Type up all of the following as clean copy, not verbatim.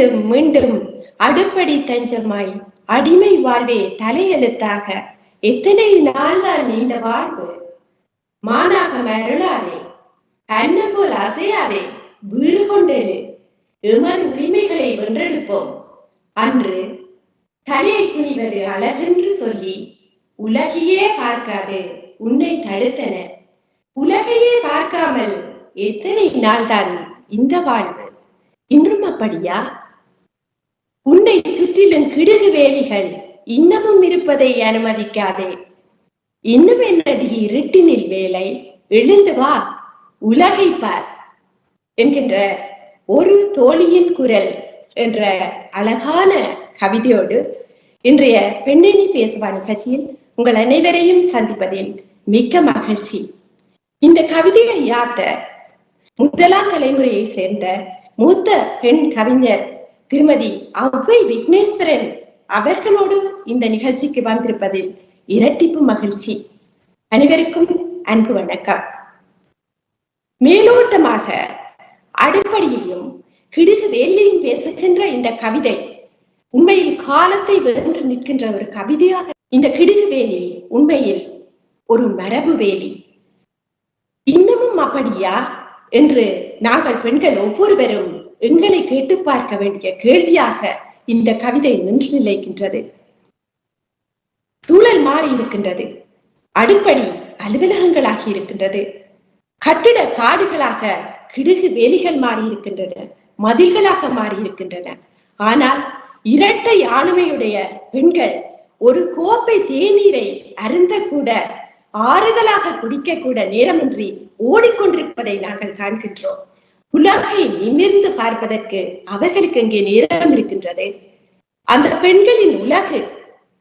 மீண்டும் மீண்டும் அடுப்படி தஞ்சமாய் அடிமை வாழ்வே தலையெழுத்தாக எத்தனை நாள்தான் இந்த வாழ்வு? மானாக மருளாதே, அன்னம் போல் அசையாதே, வீறு கொண்டெழு, எமது உரிமைகளை வென்றெடுப்போம். அன்று தலையை குனிவது அழகென்று சொல்லி உலகையே பார்க்காது உன்னை தடுத்தனர். உலகையே பார்க்காமல் எத்தனை நாள்தான் இந்த வாழ்வு? இன்றும் அப்படியா? உன்னை சுற்றிலும் கிடுகு வேலிகள் இன்னமும் இருப்பதை அனுமதிக்காதே. இன்னும் என்னடி இருட்டினில் வேலை? எழுந்து வா, உலகை பார் என்கின்ற ஒரு தோழியின் குரல் என்ற அழகான கவிதையோடு இன்றைய பெண்ணெண்ணி பேசுவா நிகழ்ச்சியில் உங்கள் அனைவரையும் சந்திப்பதில் மிக்க மகிழ்ச்சி. இந்த கவிதையை யாத்த முதலாம் தலைமுறையை சேர்ந்த மூத்த பெண் கவிஞர் திருமதி ஔவை விக்னேஸ்வரன் அவர்களோடு இந்த நிகழ்ச்சிக்கு வந்திருப்பதில் இரட்டிப்பு மகிழ்ச்சி. அனைவருக்கும் அன்பு வணக்கம். மேலோட்டமாக அடுப்படியையும் கிடுகு வேலையும் பேசுகின்ற இந்த கவிதை உண்மையில் காலத்தை வென்று நிற்கின்ற ஒரு கவிதையாக. இந்த கிடுகு வேலி உண்மையில் ஒரு மரபு வேலி. இன்னமும் அப்படியா என்று நாங்கள் பெண்கள் ஒவ்வொருவரும் எங்களை கேட்டு பார்க்க வேண்டிய கேள்வியாக இந்த கவிதை நின்று நிலைக்கின்றது. சூழல் மாறி இருக்கின்றது. அடுப்படி அலுவலகங்களாகி இருக்கின்றது. கட்டிட காடுகளாக கிடுகு வேலிகள் மாறி இருக்கின்றன, மதில்களாக மாறி இருக்கின்றன. ஆனால் இரட்டை ஆளுமையுடைய பெண்கள் ஒரு கோப்பை தேநீரை அருந்த கூட, ஆறுதலாக குடிக்க கூட நேரமின்றி ஓடிக்கொண்டிருப்பதை நாங்கள் காண்கின்றோம். உலகை நிமிர்ந்து பார்ப்பதற்கு அவர்களுக்கு இங்கே நேரம் இருக்கின்றது. அந்த பெண்களின் உலகு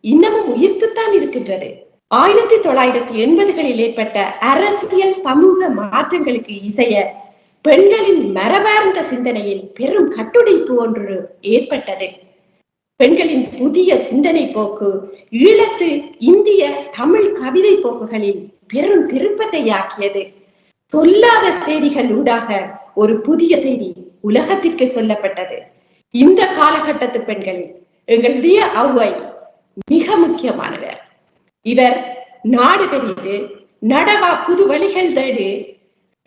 இன்னமும் உயிர்த்துத்தான் இருக்கின்றது. 1980களில் ஏற்பட்ட அரசியல் சமூக மாற்றங்களுக்கு இசைய பெண்களின் மரபார்ந்த சிந்தனையில் பெரும் கட்டுடைப்பு ஒன்று ஏற்பட்டது. பெண்களின் புதிய சிந்தனை போக்கு ஈழத்து இந்திய தமிழ் கவிதை போக்குகளில் பெரும் திருப்பத்தை ஆக்கியது. சொல்லாத செய்திகள் ஊடாக ஒரு புதிய செய்தி உலகத்திற்கு சொல்லப்பட்டது. இந்த காலகட்டத்து பெண்களில் எங்களுடைய ஔவை மிக முக்கியமானவர். இவர் நாடு பெரிது, நடவா புது வழிகள் தேடு,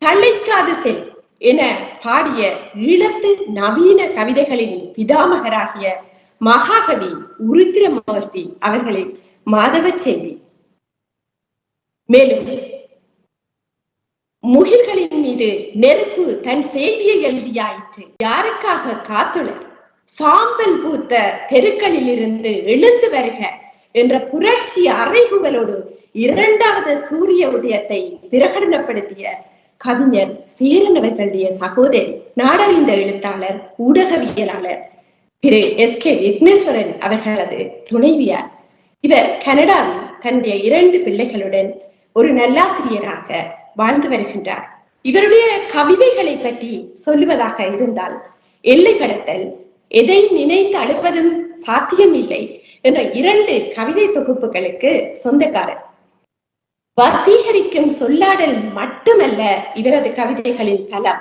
தழைக்காது செல் என பாடிய ஈழத்து நவீன கவிதைகளின் பிதாமகராகிய மகாகவி உருத்திரமூர்த்தி அவர்களின் மாதவ செல்வி. மேலும் முகில்களின் மீது நெருப்பு தன் செய்தியை எழுதியாயிற்று, யாருக்காக காத்துளர், சாம்பல் பூத்த தெருக்களில் இருந்து எழுந்து வருக என்ற புரட்சி அறைகூவலோடு இரண்டாவது சூரிய உதயத்தை பிரகடனப்படுத்திய கவிஞர் சேரன் அவர்களுடைய சகோதரி, நாடறிந்த எழுத்தாளர், ஊடகவியலாளர் திரு எஸ்.கே. விக்னேஸ்வரன் அவர்களது துணைவியார். இவர் கனடாவில் தன்னுடைய 2 பிள்ளைகளுடன் ஒரு நல்லாசிரியராக வாழ்ந்து வருகின்றார். இவருடைய கவிதைகளை பற்றி சொல்லுவதாக இருந்தால், எல்லை கடத்தல், எதை நினைத்து அழுப்பதும் சாத்தியமில்லை என்ற 2 கவிதை தொகுப்புகளுக்கு சொந்தக்காரர். வசீகரிக்கும் சொல்லாடல் மட்டுமல்ல இவரது கவிதைகளின் பலம்,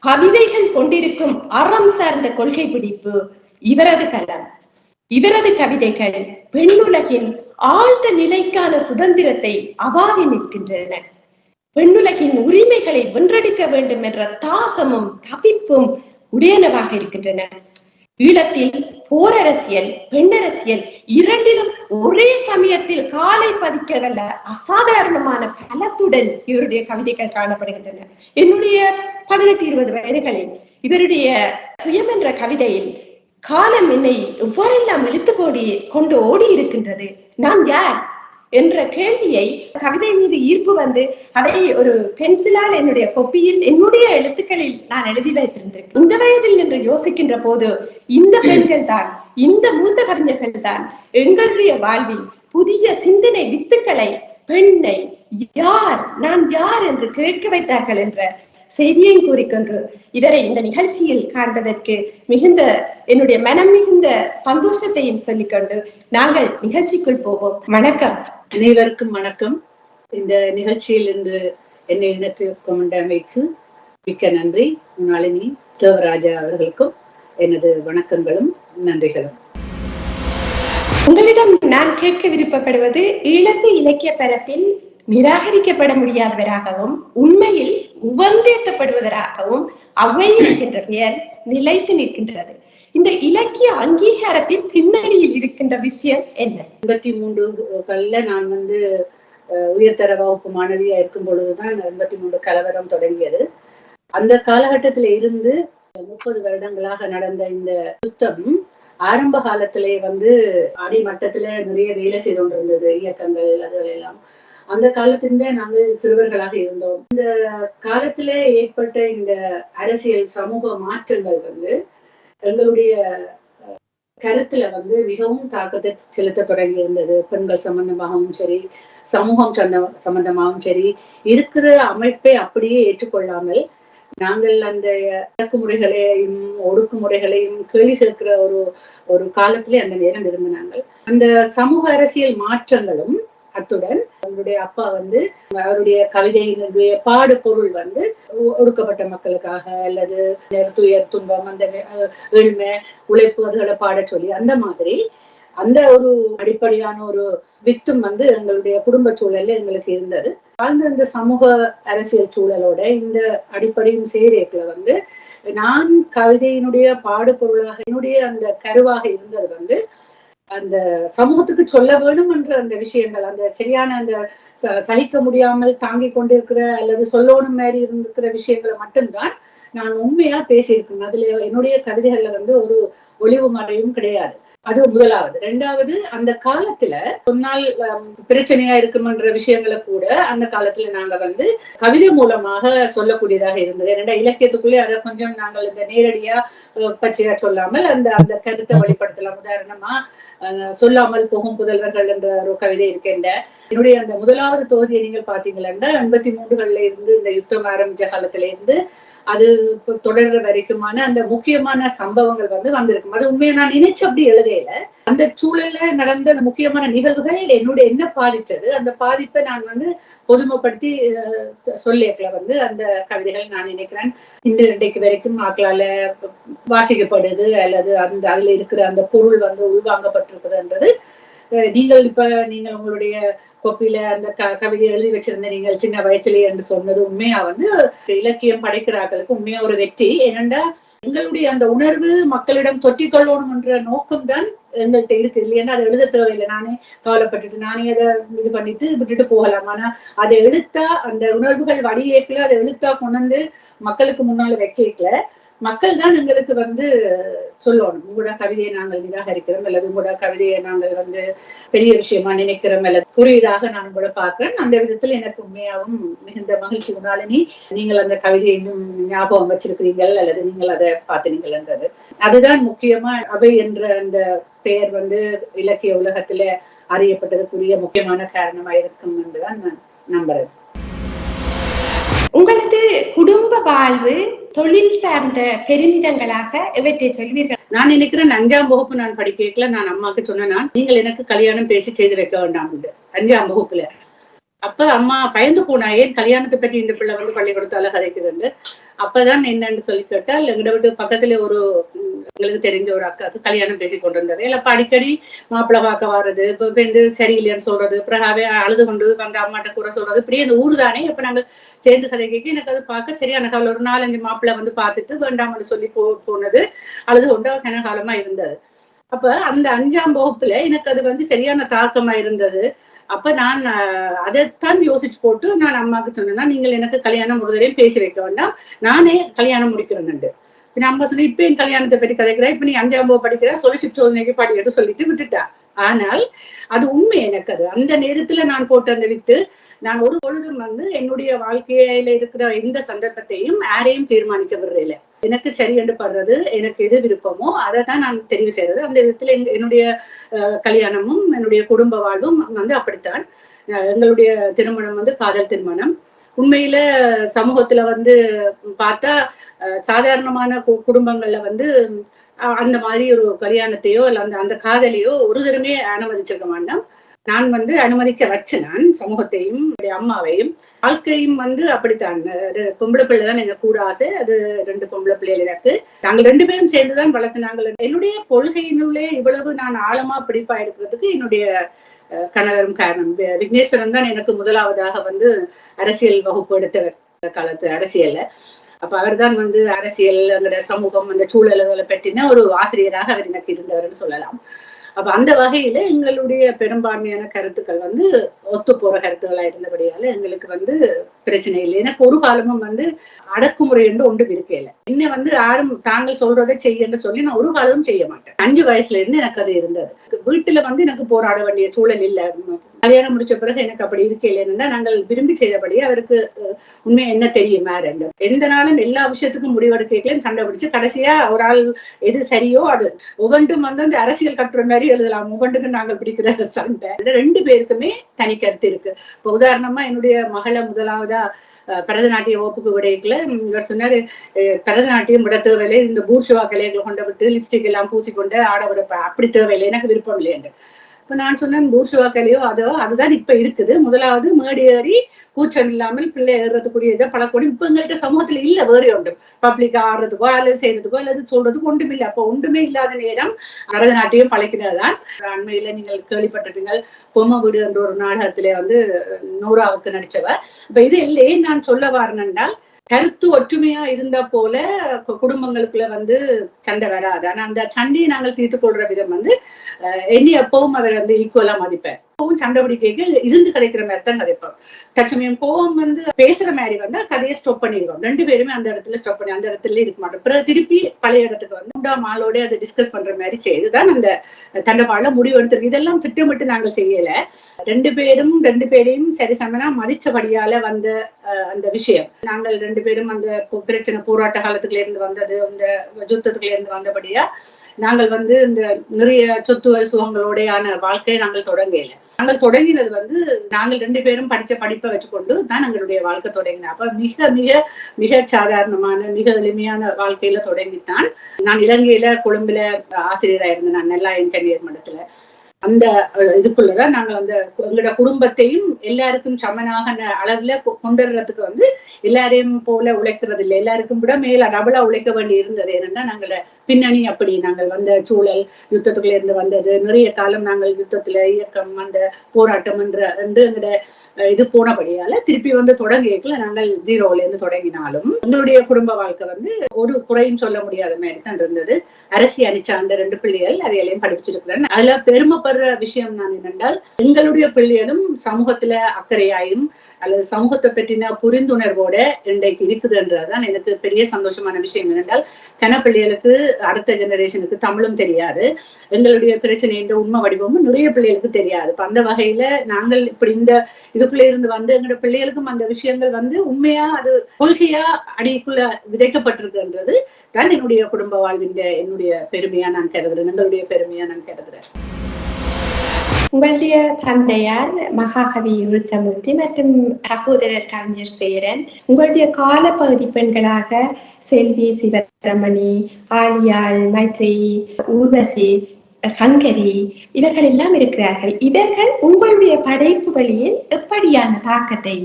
கவிதைகள் கொண்டிருக்கும் அறம் சார்ந்த கொள்கை பிடிப்பு இவரது பலம். இவரது கவிதைகள் பெண்ணுலகின் ஆழ்ந்த நிலைக்கான சுதந்திரத்தை அவாவி நிற்கின்றன. பெண்ணுலகின் உரிமைகளை வென்றெடுக்க வேண்டும் என்ற தாகமும் தவிப்பும் உடையனவாக இருக்கின்றன. ஈழத்தில் போரரசியல், பெண்ணரசியல் இரண்டிலும் ஒரே சமயத்தில் காலை பதிக்கவல்ல அசாதாரணமான பலத்துடன் இவருடைய கவிதைகள் காணப்படுகின்றன. என்னுடைய 18-20 வயதுகளில் இவருடைய சுயம் என்ற கவிதையில் காலம் என்னை எவ்வாறெல்லாம் இழுத்து கொண்டு ஓடி இருக்கின்றது, நான் யார் என்ற கேள்வியை, கவிதை மீது ஈர்ப்பு வந்து அதை ஒரு பென்சிலால் என்னுடைய கொப்பியில் என்னுடைய எழுத்துக்களில் நான் எழுதி வைத்திருந்தேன். இந்த வயதில் நின்று யோசிக்கின்ற போது இந்த பெண்கள் தான், இந்த மூத்த கவிஞர்கள் தான் எங்களுடைய வாழ்வில் புதிய சிந்தனை வித்துக்களை, பெண்ணை யார், நான் யார் என்று கேட்க வைத்தார்கள் என்ற செய்தியையும் கூறிக்கொண்டு இவரை இந்த நிகழ்ச்சியில் காண்பதற்கு மிகுந்த என்னுடைய மனம் மிகுந்த சந்தோஷத்தையும் சொல்லிக்கொண்டு நாங்கள் நிகழ்ச்சிக்குள் போவோம். வணக்கம். அனைவருக்கும் வணக்கம். இந்த நிகழ்ச்சியில் இன்று என்னை இணைத்து கொண்டமைக்கு மிக்க நன்றி. முன்னாளினி தேவராஜா அவர்களுக்கும் எனது வணக்கங்களும் நன்றிகளும். உங்களிடம் நான் கேட்க விருப்பப்படுவது, ஈழத்து இலக்கிய பரப்பில் நிராகரிக்கப்பட முடியாதவராகவும் உண்மையில் உவந்தேற்றப்படுவதற்காகவும் ஔவை என்கின்ற பெயர் நிலைத்து நிற்கின்றது. இந்த இலக்கிய அங்கீகாரத்தின் பின்னணியில் இருக்கின்ற விஷயம் என்ன? 83 நான் உயர்தர வகுப்பு மாணவியா இருக்கும் பொழுதுதான் 83 கலவரம் தொடங்கியது. அந்த காலகட்டத்தில இருந்து 30 வருடங்களாக நடந்த இந்த யுத்தம் ஆரம்ப காலத்திலே அடிமட்டத்துல நிறைய வேலை செய்து கொண்டிருந்தது, இயக்கங்கள் அதுகளெல்லாம். அந்த காலத்திலிருந்தே நாங்கள் சிறுவர்களாக இருந்தோம். இந்த காலத்திலே ஏற்பட்ட இந்த அரசியல் சமூக மாற்றங்கள் எங்களுடைய கருத்துல மிகவும் தாக்கத்தை செலுத்த தொடங்கி இருந்தது. பெண்கள் சம்பந்தமாகவும் சரி, சமூகம் சம்பந்தமாகவும் சரி, இருக்கிற அமைப்பை அப்படியே ஏற்றுக்கொள்ளாமல் நாங்கள் அந்த அடக்குமுறைகளையும் ஒடுக்குமுறைகளையும் கேள்வி கேட்கிற ஒரு காலத்திலே அந்த நேரம் இருந்து நாங்கள் அந்த சமூக அரசியல் மாற்றங்களும், அத்துடன் அவருடைய அப்பா அவருடைய கவிதையினுடைய பாடு பொருள் ஒடுக்கப்பட்ட மக்களுக்காக அல்லது துயர் துன்பம் அந்த ஏழ்மை உழைப்பு அதுகளை பாட சொல்லி அந்த மாதிரி அந்த ஒரு அடிப்படையான ஒரு வித்தும் எங்களுடைய குடும்ப சூழல்ல எங்களுக்கு இருந்தது. வாழ்ந்த இந்த சமூக அரசியல் சூழலோட இந்த அடிப்படையும் சேரேக்குல நான் கவிதையினுடைய பாடு பொருளாக என்னுடைய அந்த கருவாக இருந்தது அந்த சமூகத்துக்கு சொல்ல வேணும் என்ற அந்த விஷயங்கள், அந்த சரியான அந்த சகிக்க முடியாமல் தாங்கிக் கொண்டிருக்கிற அல்லது சொல்லணும் மாதிரி இருந்திருக்கிற விஷயங்களை மட்டும்தான் நான் உண்மையா பேசியிருக்கேன். அதுல என்னுடைய கவிதைகள்ல ஒரு ஒளிவு மறைவும் கிடையாது. அது முதலாவது. ரெண்டாவது, அந்த காலத்துல சொன்னால் பிரச்சனையா இருக்குமன்ற விஷயங்களை கூட அந்த காலத்துல நாங்க கவிதை மூலமாக சொல்லக்கூடியதாக இருந்தது. ரெண்டா இலக்கியத்துக்குள்ளே அதை கொஞ்சம் நாங்கள் இந்த நேரடியா பச்சையா சொல்லாமல் அந்த அந்த கருத்தை வெளிப்படுத்தலாம். உதாரணமா சொல்லாமல் போகும் புதல்வர்கள் என்ற ஒரு கவிதை இருக்கின்ற என்னுடைய அந்த முதலாவது தொகுதியை நீங்கள் பாத்தீங்கன்னா 83 இருந்து இந்த யுத்தம் ஆரம்பிச்ச காலத்துல இருந்து அது தொடர்ற வரைக்குமான அந்த முக்கியமான சம்பவங்கள் வந்திருக்கும். அது உண்மையை நான் நினைச்சு அப்படி எழுதையில அந்த சூழல்ல நடந்த முக்கியமான நிகழ்வுகள் என்ன பாதிச்சது, அந்த பாதிப்பை நான் பொதுமைப்படுத்தி சொல்லியக்கல அந்த கவிதைகள் நான் நினைக்கிறேன் இன்றைக்கு வரைக்கும் ஆக்களால வாசிக்கப்படுது அல்லது அந்த அதுல இருக்கிற அந்த பொருள் உள்வாங்கப்பட்டிருக்குதுன்றது. நீங்கள் உங்களுடைய கோப்பில அந்த கவிதை எழுதி வச்சிருந்த நீங்கள் சின்ன வயசுலயே என்று சொன்னது உண்மையா இலக்கியம் படைக்கிறார்களுக்கு உண்மையா ஒரு வெற்றி. ஏனென்றா எங்களுடைய அந்த உணர்வு மக்களிடம் தொற்றிக்கொள்ளணும் என்ற நோக்கம் தான் எங்கள்கிட்ட இருக்கு இல்லையா? அதை எழுத தேவையில்லை. நானே கவலைப்பட்டுட்டு நானே அதை இது பண்ணிட்டு விட்டுட்டு போகலாம். ஆனா அதை எழுத்தா அந்த உணர்வுகள் வடியேக்கல அதை எழுத்தா கொண்டு மக்களுக்கு முன்னால வைக்கல மக்கள் தான் எங்களுக்கு சொல்லணும், உங்களோட கவிதையை நாங்கள் நிராகரிக்கிறோம் அல்லது உங்களோட கவிதையை நாங்கள் பெரிய விஷயமா நினைக்கிறோம் அல்லது குறியீடாக நான் கூட பார்க்கிறேன். அந்த விதத்துல எனக்கு உண்மையாகவும் மிகுந்த மகிழ்ச்சி. உணாலினி, நீங்கள் அந்த கவிதையை இன்னும் ஞாபகம் வச்சிருக்கிறீங்கள் அல்லது நீங்கள் அதை பார்த்தீங்கள் என்றது அதுதான் முக்கியமா அவை என்ற அந்த பெயர் இலக்கிய உலகத்துல அறியப்பட்டதுக்குரிய முக்கியமான காரணமா இருக்கும் என்றுதான் நான் நம்புறேன். உங்களது குடும்ப வாழ்வு தொழில் சார்ந்த பெருமிதங்களாக இவற்றை சொல்வீர்கள்? நான் நினைக்கிறேன் 5ஆம் வகுப்பு நான் படிக்கல நான் அம்மாவுக்கு சொன்னேன், நீங்கள் எனக்கு கல்யாணம் பேசி செய்து வைக்க வேண்டாம் 5ஆம் வகுப்புல. அப்ப அம்மா பயந்து போனா, ஏன் கல்யாணத்தை பற்றி இந்த பிள்ளை பள்ளிக்கூடத்தால கதைக்குது. அப்பதான் என்னன்னு சொல்லி கேட்டால் எங்கிட்ட விட்டு பக்கத்துல ஒரு எங்களுக்கு தெரிஞ்ச ஒரு அக்காவுக்கு கல்யாணம் பேசி கொண்டு வந்தாரு. இல்ல அடிக்கடி மாப்பிள்ளை பார்க்க வர்றது, இப்ப சரியில்லைன்னு சொல்றது, பிறகாவே அழுது கொண்டு அம்மாட்ட கூற சொல்றது, இப்படியே இந்த ஊர் தானே. இப்ப நாங்க சேர்ந்து கதை கேட்க எனக்கு அது பார்க்க சரியான காலம். ஒரு 4-5 மாப்பிள்ளை பார்த்துட்டு வேண்டாம்னு சொல்லி போனது அழுது கொண்டு கனகாலமா இருந்தது. அப்ப அந்த 5ஆம் வகுப்புல எனக்கு அது சரியான தாக்கமா இருந்தது. அப்ப நான் அதைத்தான் யோசிச்சு போட்டு நான் அம்மாவுக்கு சொன்னேன்னா, நீங்கள் எனக்கு கல்யாணம் முழுவதையும் பேசி வைக்க வேண்டாம், நானே கல்யாணம் முடிக்கிறேன். அம்மா சொல்லி இப்ப என் கல்யாணத்தை பற்றி கதைக்கிறா, இப்ப நீ 5ஆம் வகுப்பு படிக்கிற சொல்லி சோதனைக்கு படிக்கிட்டு சொல்லிட்டு விட்டுட்டா. ஆனால் அது உண்மை. எனக்கு அது அந்த நேரத்துல நான் போட்ட அந்த வித்து நான் ஒரு பொழுதும் என்னுடைய வாழ்க்கையில இருக்கிற எந்த சந்தர்ப்பத்தையும் யாரையும் தீர்மானிக்க விடுறதில்லை. எனக்கு சரி என்று படுறது, எனக்கு எது விருப்பமோ அதை தான் நான் தெரிவு செய்யறது. அந்த விதத்துல என்னுடைய கல்யாணமும் என்னுடைய குடும்ப வாழ்வும் அப்படித்தான். எங்களுடைய திருமணம் காதல் திருமணம். உண்மையில சமூகத்துல பார்த்தா சாதாரணமான குடும்பங்கள்ல அந்த மாதிரி ஒரு கல்யாணத்தையோ இல்ல அந்த காதலையோ ஒரு தரமே அனுமதிச்சிருக்க மாட்டோம். நான் வந்து அனுமதிக்க வச்சேன். நான் சமூகத்தையும் அம்மாவையும் வாழ்க்கையும் வந்து அப்படித்தான். பொம்பளை பிள்ளை தான் எனக்கு கூட ஆசை. அது 2 பொம்பளை பிள்ளைகள் எனக்கு. நாங்கள் 2 பேரும் சேர்ந்துதான் வளர்த்து. நாங்கள் என்னுடைய கொள்கையினுள்ளே இவ்வளவு நான் ஆழமா பிடிப்பா இருக்கிறதுக்கு என்னுடைய கணவரும் காரணம். விக்னேஸ்வரன் தான் எனக்கு முதலாவதாக வந்து அரசியல் வகுப்பு எடுத்தவர் காலத்து அரசியல்ல. அப்ப அவர் தான் வந்து அரசியல், எங்களுடைய சமூகம், அந்த சூழல்களை பற்றின ஒரு ஆசிரியராக அவர் எனக்கு இருந்தவர்னு சொல்லலாம். அப்ப அந்த வகையில எங்களுடைய பெரும்பான்மையான கருத்துக்கள் வந்து ஒத்து போற கருத்துக்களா இருந்தபடியால எங்களுக்கு வந்து பிரச்சனை இல்லை. எனக்கு ஒரு காலமும் வந்து அடக்குமுறை என்று ஒன்றும் இருக்கல. என்ன வந்து யாரும் தாங்கள் சொல்றதை செய்யன்னு சொல்லி நான் ஒரு காலமும் செய்ய மாட்டேன். 5 வயசுல இருந்து எனக்கு அது இருந்தது. வீட்டுல வந்து எனக்கு போராட வேண்டிய சூழல் இல்ல. கல்யாணம் முடிச்ச பிறகு எனக்கு அப்படி இருக்கலைன்னா நாங்கள் விரும்பி செய்தபடி அவருக்கு உண்மை என்ன தெரியுமா ரெண்டு எந்த நாளும் எல்லா விஷயத்துக்கும் முடிவெடுக்கையும் சண்டை பிடிச்சு கடைசியா ஒரு ஆள் எது சரியோ அது ஒவ்வொன்றும் வந்து அந்த அரசியல் கட்டுற மாதிரி எழுதலாம். ஒவ்வொன்றுக்கும் நாங்கள் பிடிக்கிற சண்டை 2 பேருக்குமே தனி கருத்து இருக்கு. இப்ப உதாரணமா என்னுடைய மகளை முதலாவதா பரதநாட்டிய வகுப்புக்கு விடைக்கல இவர் சொன்னாரு, பரதநாட்டியம் விட தேவையில்லை, இந்த பூர்ஷுவா கலைகளை கொண்டு விட்டு லிப்ஸ்டிக் எல்லாம் பூசிக்கொண்டு ஆட விட அப்படி தேவையில்லை, எனக்கு விருப்பம் இல்லை என்று. இப்ப நான் சொன்னேன் பூர்ஷுவா கலையோ அதோ அதுதான் இப்ப இருக்குது. முதலாவது மேடி ஏறி கூச்சம் இல்லாமல் பிள்ளை ஏறுறதுக்குரிய இதை பழக்கணும். இப்ப எங்கள்கிட்ட சமூகத்துல இல்ல வேறு ஒன்றும் பப்ளிக்கா ஆடுறதுக்கோ அல்லது செய்யறதுக்கோ அல்லது சொல்றதுக்கு ஒன்றும் இல்லை. அப்ப ஒன்றுமே இல்லாத நேரம் பரதநாட்டியம் பழக்கினதுதான். அண்மையில நீங்கள் கேள்விப்பட்டிருப்பீங்கள், பொம்மை வீடு என்ற ஒரு நாடகத்திலே வந்து நூறாவுக்கு நடிச்சவர். இப்ப இது இல்லையே நான் சொல்ல வரேன்னால் கருத்து ஒற்றுமையா இருந்தா போல குடும்பங்களுக்குள்ள வந்து சண்டை வராது. ஆனா அந்த சண்டையை நாங்கள் தீர்த்து கொள்ற விதம் வந்து என்னை எப்பவும் அவர் வந்து ஈக்குவலா மதிப்பேன். எப்பவும் சண்டை பிடிக்க இருந்து கதைக்கிற மாதிரி தான் கதைப்போம். தற்சமயம் கோவம் வந்து பேசுற மாதிரி வந்தா கதையை ஸ்டாப் பண்ணிடுவோம். 2 பேருமே அந்த இடத்துல ஸ்டாப் பண்ணி அந்த இடத்துல இருக்க மாட்டோம். பிறகு திருப்பி பழைய இடத்துக்கு வந்து 3ஆம் ஆளோட அதை டிஸ்கஸ் பண்ற மாதிரி செய்துதான் அந்த தண்டவாள முடிவு எடுத்திருக்கு. இதெல்லாம் திட்டமிட்டு நாங்கள் செய்யல. 2 பேரையும் சரிசமனா மதிச்சபடியால வந்த அந்த விஷயம். நாங்கள் 2 பேரும் அந்த பிரச்சனை போராட்ட காலத்துக்குள்ள இருந்து வந்தது, அந்த யுத்தத்துக்குள்ள இருந்து வந்தபடியா நாங்கள் வந்து இந்த நிறைய சொத்துகள் சுகங்களோடையான வாழ்க்கையை நாங்கள் தொடங்கல. நாங்கள் தொடங்கினது வந்து நாங்கள் 2 பேரும் படிச்ச படிப்பை வச்சுக்கொண்டு தான் எங்களுடைய வாழ்க்கை தொடங்கினேன். அப்ப மிக மிக மிக சாதாரணமான மிக எளிமையான வாழ்க்கையில தொடங்கித்தான். நான் இலங்கையில கொழும்புல ஆசிரியராக இருந்தேன். நான் நல்லா என்கணியர் மடத்துல அந்த இதுக்குள்ளதான் நாங்கள் அந்த எங்களோட குடும்பத்தையும் எல்லாருக்கும் சமனாக அளவுல கொண்டுறதுக்கு வந்து எல்லாரையும் போல உழைக்கிறது இல்லை. எல்லாருக்கும் கூட மேல டபுளா உழைக்க வேண்டி இருந்தது. ஏன்னா நாங்கள பின்னணி அப்படி நாங்கள் வந்த சூழல் யுத்தத்துக்குள்ள இருந்து வந்தது. நிறைய காலம் நாங்கள் யுத்தத்துல இயக்கம் அந்த போராட்டம் எங்களோட இது போனபடியால திருப்பி வந்து தொடங்கியதுல நாங்கள் 0ல இருந்து தொடங்கினாலும் எங்களுடைய குடும்ப வாழ்க்கை வந்து ஒரு குறையும் சொல்ல முடியாத மாதிரி தான் இருந்தது. அரசி அணிச்ச அந்த 2 பிள்ளைகள் அதையெல்லாம் படிச்சிருக்கிறேன். அதுல பெருமைப்படுற விஷயம் நான் என்னென்றால் எங்களுடைய பிள்ளைகளும் சமூகத்துல அக்கறையாயும் அல்லது சமூகத்தை பற்றின புரிந்துணர்வோட இன்றைக்கு இருக்குதுன்றதுதான் எனக்கு பெரிய சந்தோஷமான விஷயம். என்னென்றால் கனப்பிள்ளைகளுக்கு அடுத்த ஜெனரேஷனுக்கு தமிழும் தெரியாது, எங்களுடைய பிரச்சனை என்ற உண்மை வடிவமும் நிறைய பிள்ளைகளுக்கு தெரியாது. இப்ப அந்த வகையில நாங்கள் இப்படி இந்த இதுக்குள்ள இருந்து வந்து எங்களோட பிள்ளைகளுக்கும் அந்த விஷயங்கள் வந்து உண்மையா அது கொள்கையா அடிக்குள்ள விதைக்கப்பட்டிருக்குன்றது தான் என்னுடைய குடும்ப வாழ்வின் என்னுடைய பெருமையா நான் கருதுறேன், எங்களுடைய பெருமையா நான் கருதுறேன். உங்களுடைய தந்தையார் மகாகவி உருத்தமூர்த்தி மற்றும் சகோதரர் கவிஞர் சேரன், உங்களுடைய காலப்பகுதி பெண்களாக செல்வி, சிவரமணி, ஆலியாள், மைத்ரி, ஊர்வசி, சங்கரி இவர்கள் எல்லாம் இருக்கிறார்கள். இவர்கள் உங்களுடைய படைப்பு வழியில் எப்படியான தாக்கத்தை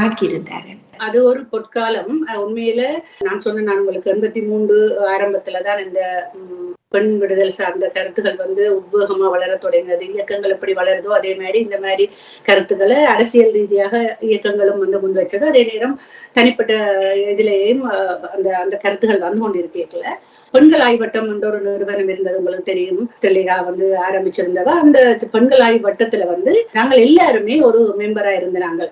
ஆக்கியிருந்தார்கள்? அது ஒரு பொற்காலம். உண்மையில நான் சொன்னேன், நான் உங்களுக்கு 83 ஆரம்பத்துலதான் இந்த பெண் விடுதல் சார்ந்த கருத்துக்கள் வந்து உத்வேகமா வளர தொடங்கினது. இயக்கங்கள் எப்படி வளருதோ அதே மாதிரி இந்த மாதிரி கருத்துக்களை அரசியல் ரீதியாக இயக்கங்களும் வந்து முன் வச்சது. அதே நேரம் தனிப்பட்ட இதுலேயும் அந்த கருத்துக்கள் வந்து கொண்டிருக்கல. பெண்கள் ஆய்வட்டம் என்ற ஒரு நிறுவனம் இருந்தது, உங்களுக்கு தெரியும். ஸ்டெல்லிகா வந்து ஆரம்பிச்சிருந்தவ. அந்த பெண்கள் ஆய்வட்டத்துல வந்து நாங்கள் எல்லாருமே ஒரு மெம்பரா இருந்த நாங்கள்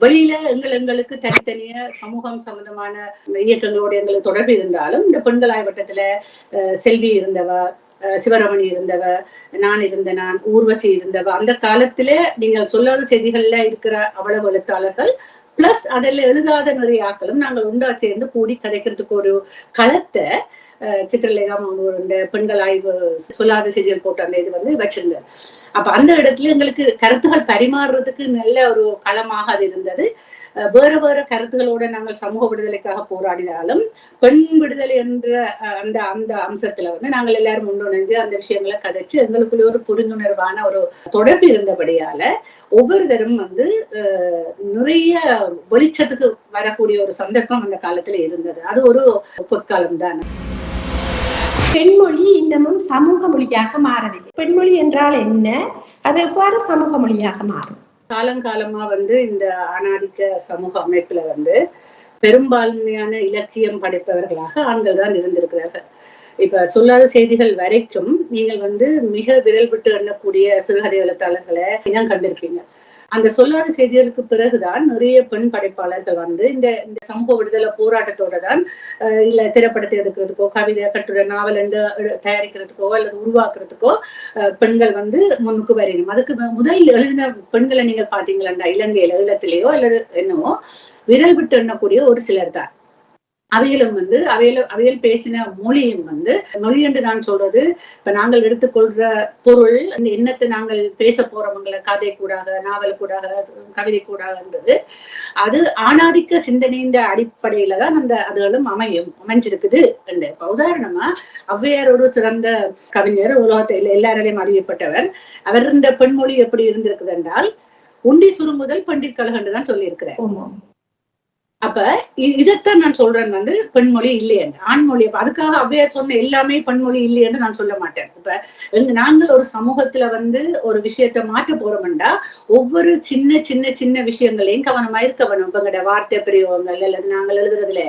வெளியில எங்களுக்கு தனித்தனிய சமூகம் சம்பந்தமான இயக்கங்களோட எங்களுக்கு தொடர்பு இருந்தாலும் இந்த பெண்கள் ஆய்வட்டத்துல செல்வி இருந்தவ, சிவரமணி இருந்தவ, நான் ஊர்வசி இருந்தவ. அந்த காலத்துல நீங்கள் சொல்லாத செய்திகள்ல இருக்கிற அவ்வளவு எழுத்தாளர்கள் பிளஸ் அதெல்லாம் எழுதாத நிறைய ஆக்களும் நாங்கள் உண்டா சேர்ந்து கூடி கதைக்கிறதுக்கு ஒரு களத்தை சித்திரலேகா பெண்கள் ஆய்வு சொல்லாத செய்திகள் போட்டு அந்த இது வந்து வச்சிருந்தேன். அப்ப அந்த இடத்துல எங்களுக்கு கருத்துகள் பரிமாறுறதுக்கு நல்ல ஒரு களமாக அது இருந்தது. வேற வேற கருத்துகளோட நாங்கள் சமூக விடுதலைக்காக போராடினாலும் பெண் விடுதலை என்ற அந்த அந்த அம்சத்துல வந்து நாங்கள் எல்லாரும் முன்னுணைந்து அந்த விஷயங்களை கதைச்சு எங்களுக்குள்ள ஒரு புரிந்துணர்வான ஒரு தொடர்பு இருந்தபடியால ஒவ்வொருத்தரும் வந்து நிறைய வெளிச்சத்துக்கு வரக்கூடிய ஒரு சந்தர்ப்பம் அந்த காலத்துல இருந்தது. அது ஒரு பொற்காலம் தான். பெண்மொழி இன்னமும் சமூக மொழியாக மாறவில்லை. பெண்மொழி என்றால் என்ன, அது எவ்வாறு சமூக மொழியாக மாறும்? காலங்காலமா வந்து இந்த ஆணாதிக்க சமூக அமைப்புல வந்து பெரும்பான்மையான இலக்கியம் படைப்பவர்களாக ஆண்கள் தான் இருந்திருக்கிறார்கள். இப்ப சொல்லாத செய்திகள் வரைக்கும் நீங்கள் வந்து மிக விரல் விட்டு எண்ணக்கூடிய சிறுகதை எழுத்தாளர்களை இனம் கண்டிருப்பீங்க. அந்த சொல்லாத செய்திகளுக்கு பிறகுதான் நிறைய பெண் படைப்பாளர்கள் வந்து இந்த சமூக விடுதலை போராட்டத்தோட தான் இல்ல திரைப்படத்தை எடுக்கிறதுக்கோ கவிதை கட்டுரை நாவல் என்று தயாரிக்கிறதுக்கோ அல்லது உருவாக்குறதுக்கோ பெண்கள் வந்து முன்னுக்கு வரணும். அதுக்கு முதல் எழுதின பெண்களை நீங்க பாத்தீங்களா இலங்கையில ஈழத்திலேயோ அல்லது என்னவோ விரல் விட்டு எண்ணக்கூடிய ஒரு சிலர் தான். அவையிலும் வந்து அவையில் பேசின மொழியும் வந்து மொழி என்று நான் சொல்றது இப்ப நாங்கள் எடுத்துக்கொள்ற பொருள் அந்த எண்ணத்தை நாங்கள் பேச போறவங்களை கதை கூடாக நாவல் கூடாக கவிதை கூடாகன்றது அது ஆணாதிக்க சிந்தனையின் அடிப்படையில தான் அந்த அதுகளும் அமைஞ்சிருக்குது. இப்ப உதாரணமா ஔவையார் ஒரு சிறந்த கவிஞர், உலகத்தில் எல்லாரிடையும் அறியப்பட்டவர். அவர் இந்த பெண்மொழி எப்படி இருந்திருக்குது என்றால் உண்டி சுருங்குதல் பண்டிட் கழகன்று சொல்லி இருக்கிறேன். அப்ப இதைத்தான் நான் சொல்றேன் வந்து பெண்மொழி இல்லையென்று ஆண்மொழி. அதுக்காக ஔவையார் சொன்ன எல்லாமே பெண்மொழி இல்லையென்று நான் சொல்ல மாட்டேன். இப்ப நாங்கள் ஒரு சமூகத்துல வந்து ஒரு விஷயத்த மாற்ற போறோம்டா ஒவ்வொரு சின்ன சின்ன சின்ன விஷயங்களையும் கவனமா இருக்க வேணும். இப்ப எங்கட வார்த்தை பிரயோகங்கள் அல்லது நாங்கள் எழுதுறதுல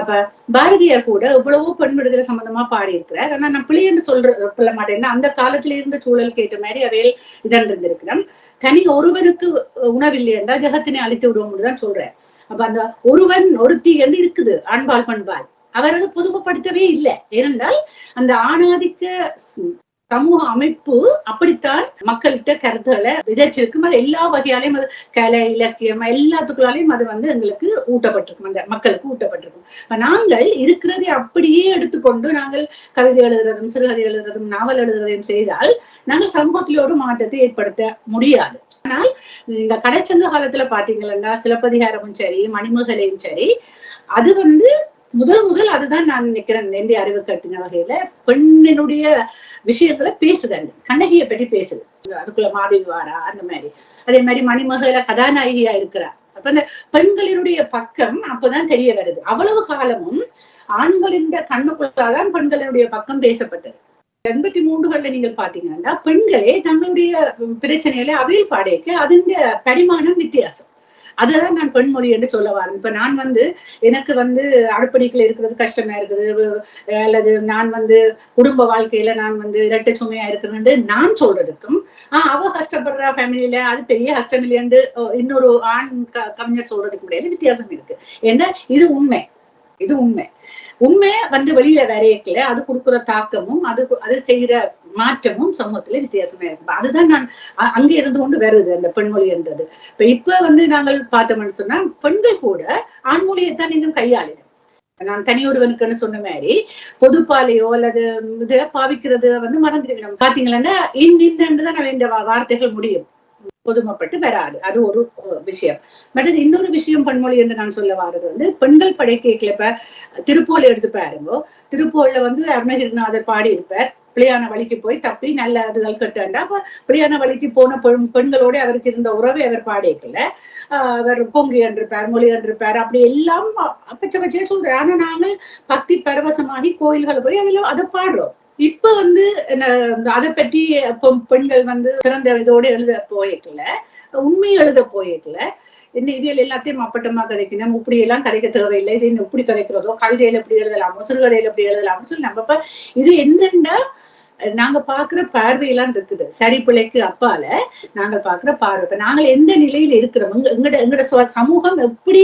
அப்ப பாரதியார் கூட எவ்வளவோ பெண் விடுதலை சம்பந்தமா பாடி இருக்கிறார். ஆனா நான் பிள்ளைன்னு சொல்ல மாட்டேன். அந்த காலத்துல இருந்த சூழலுக்கு ஏற்ற மாதிரி அவையில் இதன் இருந்திருக்கிறோம். தனி ஒருவனுக்கு உணவில்லை என்றா ஜெகத்தினை அழித்து விடுவோம்னு தான் சொல்றேன். அப்ப அந்த ஒருவன் ஒருத்தி என்று இருக்குது ஆண்பால் பண்பால். அவர் அதை பொதுமைப்படுத்தவே இல்லை. ஏனென்றால் அந்த ஆணாதிக்க சமூக அமைப்பு அப்படித்தான் மக்கள்கிட்ட கருத்துக்களை விதைச்சிருக்கும். அது எல்லா வகையாலையும் அது கலை இலக்கியம் எல்லாத்துக்குள்ளாலையும் அது வந்து எங்களுக்கு ஊட்டப்பட்டிருக்கும், அந்த மக்களுக்கு ஊட்டப்பட்டிருக்கும். இப்ப நாங்கள் இருக்கிறதை அப்படியே எடுத்துக்கொண்டு நாங்கள் கவிதை எழுதுறதும் சிறுகதை எழுதுறதும் நாவல் எழுதுறதையும் செய்தால் நாங்கள் சமூகத்தில ஒரு மாற்றத்தை ஏற்படுத்த முடியாது. ஆனால் இந்த கடைச்சங்க காலத்துல பாத்தீங்கன்னா சிலப்பதிகாரமும் சரி மணிமேகலையும் சரி அது வந்து முதல் அதுதான் நான் நினைக்கிறேன் இந்திய அறிவு கட்டின வகையில பெண்ணினுடைய விஷயங்களை பேசுதல். கண்ணகியை பற்றி பேசுது, அதுக்குள்ள மாதவி வாரா அந்த மாதிரி. அதே மாதிரி மணிமேகலை கதாநாயகியா இருக்கிறா. அப்ப அந்த பெண்களினுடைய பக்கம் அப்பதான் தெரிய வருது. அவ்வளவு காலமும் ஆண்களின் கண்ணுக்குள்ளாதான் பெண்களினுடைய பக்கம் பேசப்பட்டது. 83 நீங்கள் பாத்தீங்கன்னா பெண்களே தங்களுடைய பிரச்சனைகளை அவையில் பாடைக்கு அதன் பரிமாணம் வித்தியாசம். அதுதான் நான் பெண்மொழி என்று சொல்ல வரேன். இப்ப நான் வந்து எனக்கு வந்து அடுப்படிக்கல இருக்கிறது கஷ்டமா இருக்குது அல்லது நான் வந்து குடும்ப வாழ்க்கையில நான் வந்து இரட்டை சுமையா இருக்கிறேன்னு நான் சொல்றதுக்கும் அவ கஷ்டப்படுற ஃபேமிலியில அது பெரிய கஷ்டம் இல்லைன்னு இன்னொரு ஆண் கவிஞர் சொல்றதுக்கு இடையில வித்தியாசம் இருக்கு. ஏன்னா இது உண்மை. இது உண்மை வந்து வெளியில வரையக்கல அது கொடுக்குற தாக்கமும் அது செய்யற மாற்றமும் சமூகத்துல வித்தியாசமா இருக்கு. அதுதான் நான் அங்க இருந்து கொண்டு வருது அந்த பெண்மொழி என்றது. இப்ப வந்து நாங்கள் பார்த்தோம்னு சொன்னா பெண்கள் கூட ஆண்மொழியைத்தான் இன்னும் கையாளிடும். நான் தனி ஒருவனுக்குன்னு சொன்ன மாதிரி பொதுப்பாலையோ அல்லது இதை பாவிக்கிறது வந்து மறந்துருக்கணும். பாத்தீங்கன்னா இன்னுதான் இந்த வார்த்தைகள் முடியும், பொதுமைப்பட்டு வராது. அது ஒரு விஷயம். பட் இன்னொரு விஷயம் பெண்மொழி என்று நான் சொல்ல வாரது வந்து பெண்கள் படைக்கைகளை இப்ப திருப்போல எடுத்து பாருங்கோ. திருப்போல வந்து அருணகிரிநாதர் பாடி இருப்பார், பிள்ளையான வழிக்கு போய் தப்பி நல்ல அதுகள் கட்டாண்டா. அப்ப பிள்ளையான வழிக்கு போன பெண்களோட அவருக்கு இருந்த உறவை அவர் பாடிக்கல. அவர் பொங்கி என்றிருப்பார், மொழி என்றிருப்பார், அப்படி எல்லாம் பச்சை சொல்றாரு. ஆனா நாங்கள் பக்தி பரவசமாகி கோயில்கள் போய் அதுல அதை பாடுறோம். இப்ப வந்து அதை பற்றி பெண்கள் வந்து சிறந்த இதோடு எழுத போயிக்கல, உண்மை எழுத போயிக்கல. என்ன இவியல் எல்லாத்தையும் அப்பட்டமா கதைக்கணும், இப்படி எல்லாம் கதைக்க தேவையில்லை, இது எப்படி கதைக்கிறதோ கவிதையில எப்படி எழுதலாமோ சிறுகதையில எப்படி எழுதலாமோ சொல்லி நம்ம இது என்னன்னா நாங்க பாக்குற பார்வையெல்லாம் இருக்குது. சரி பிள்ளைக்கு அப்பால நாங்க பாக்குற பார்வை. இப்ப நாங்க எந்த நிலையில இருக்கிறோம், எங்கட சமூகம் எப்படி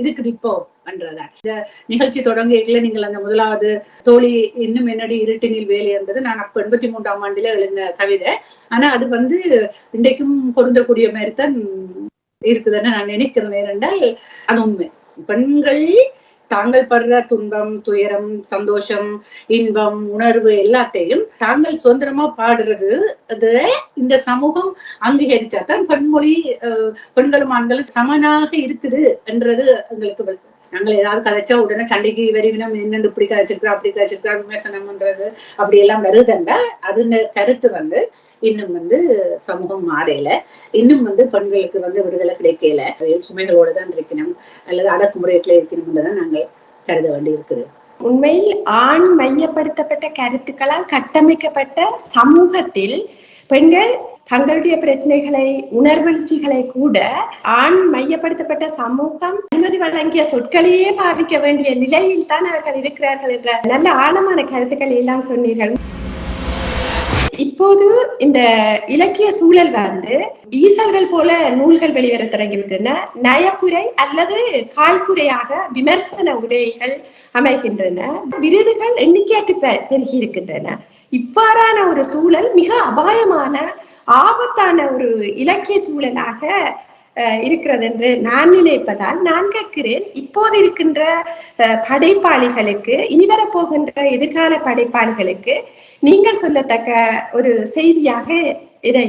இருக்குது இப்போ என்றதான். இந்த நிகழ்ச்சி தொடங்கியதுல நீங்கள் அந்த முதலாவது தோழி இன்னும் என்னடி இருட்டினில் வேலை என்பது நான் அப்ப 83ஆம் ஆண்டுல எழுதின கவிதை. ஆனா அது வந்து இன்றைக்கும் பொருந்தக்கூடிய மாதிரி தான் இருக்குதுன்னு நான் நினைக்கிறேன். ஏனென்றால் அது உண்மை. பெண்கள் தாங்கள் படுற துன்பம், துயரம், சந்தோஷம், இன்பம், உணர்வு எல்லாத்தையும் தாங்கள் சுதந்திரமா பாடுறது அது இந்த சமூகம் அங்கீகரிச்சாதான் பெண்மொழி பெண்களும் ஆண்களும் சமனாக இருக்குது என்றது எங்களுக்கு. நாங்கள் ஏதாவது கதைச்சா உடனே சண்டைக்கு வெறிவினம் என்னென்று இப்படி கதைச்சிருக்கிறா அப்படி கதைச்சிருக்கிறா விமர்சனம்ன்றது அப்படி எல்லாம் வருதுண்டா அது கருத்து இன்னும் சமூகம் மாறையில இன்னும் பெண்களுக்கு விடுதலை கிடைக்கல, சுமைகளோட தான் இருக்கணும் அல்லது அடக்குமுறையில இருக்கணும்ன்றதான் நாங்கள் கருத வேண்டி இருக்குது. உண்மையில் ஆண் மையப்படுத்தப்பட்ட கருத்துக்களால் கட்டமைக்கப்பட்ட சமூகத்தில் பெண்கள் தங்களுடைய பிரச்சனைகளை உணர்வெழுச்சிகளை கூட ஆண் மையப்படுத்தப்பட்ட சமூகம் அனுமதி வழங்கிய சொற்களையே பாவிக்க வேண்டிய நிலையில் தான் அவர்கள் இருக்கிறார்கள் என்ற நல்ல ஆழமான கருத்துக்களை எல்லாம் சொன்னீர்கள். இப்போது இந்த இலக்கிய சூழல் ஈசல்கள் போல நூல்கள் வெளிவர தொடங்கிவிட்டன. நயப்புரை அல்லது கால்புரையாக விமர்சன உரைகள் அமைகின்றன. விருதுகள் எண்ணிக்கையற்று பெருகி இருக்கின்றன. இவ்வாறான ஒரு சூழல் மிக அபாயமான ஆபத்தான ஒரு இலக்கிய சூழலாக இருக்கிறது என்று நான் நினைப்பதால் நான் கேட்கிறேன், இப்போது இருக்கின்ற படைப்பாளிகளுக்கு, இனிவரப்போகின்ற எதிர்கால படைப்பாளிகளுக்கு நீங்கள் சொல்லத்தக்க ஒரு செய்தியாக இதை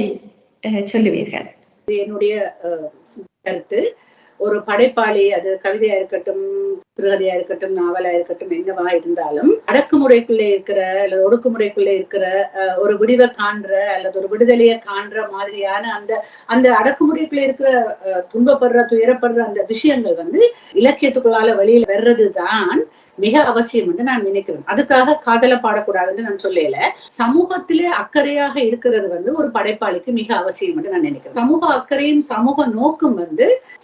சொல்லுவீர்கள்? என்னுடைய கருத்து, ஒரு படைப்பாளி அது கவிதையா இருக்கட்டும், சிறுகதையா இருக்கட்டும், நாவலா இருக்கட்டும், என்னவா இருந்தாலும் அடக்குமுறைக்குள்ளே இருக்கிற அல்லது ஒடுக்குமுறைக்குள்ளே இருக்கிற ஒரு விடிவை காண்ற அல்லது ஒரு விடுதலையை காண்ற மாதிரியான அந்த அடக்குமுறைக்குள்ளே இருக்கிற துன்பப்படுற துயரப்படுற அந்த விஷயங்கள் இலக்கியத்துக்குள்ளால வெளியில வர்றதுதான் மிக அவசியம் என்று நான் நினைக்கிறேன். அதுக்காக காதலை பாடக்கூடாதுன்னு நான் சொல்லல. சமூகத்திலே அக்கறையாக இருக்கிறது ஒரு படைப்பாளிக்கு மிக அவசியம் என்று நான் நினைக்கிறேன். சமூக அக்கறையும் சமூக நோக்கும்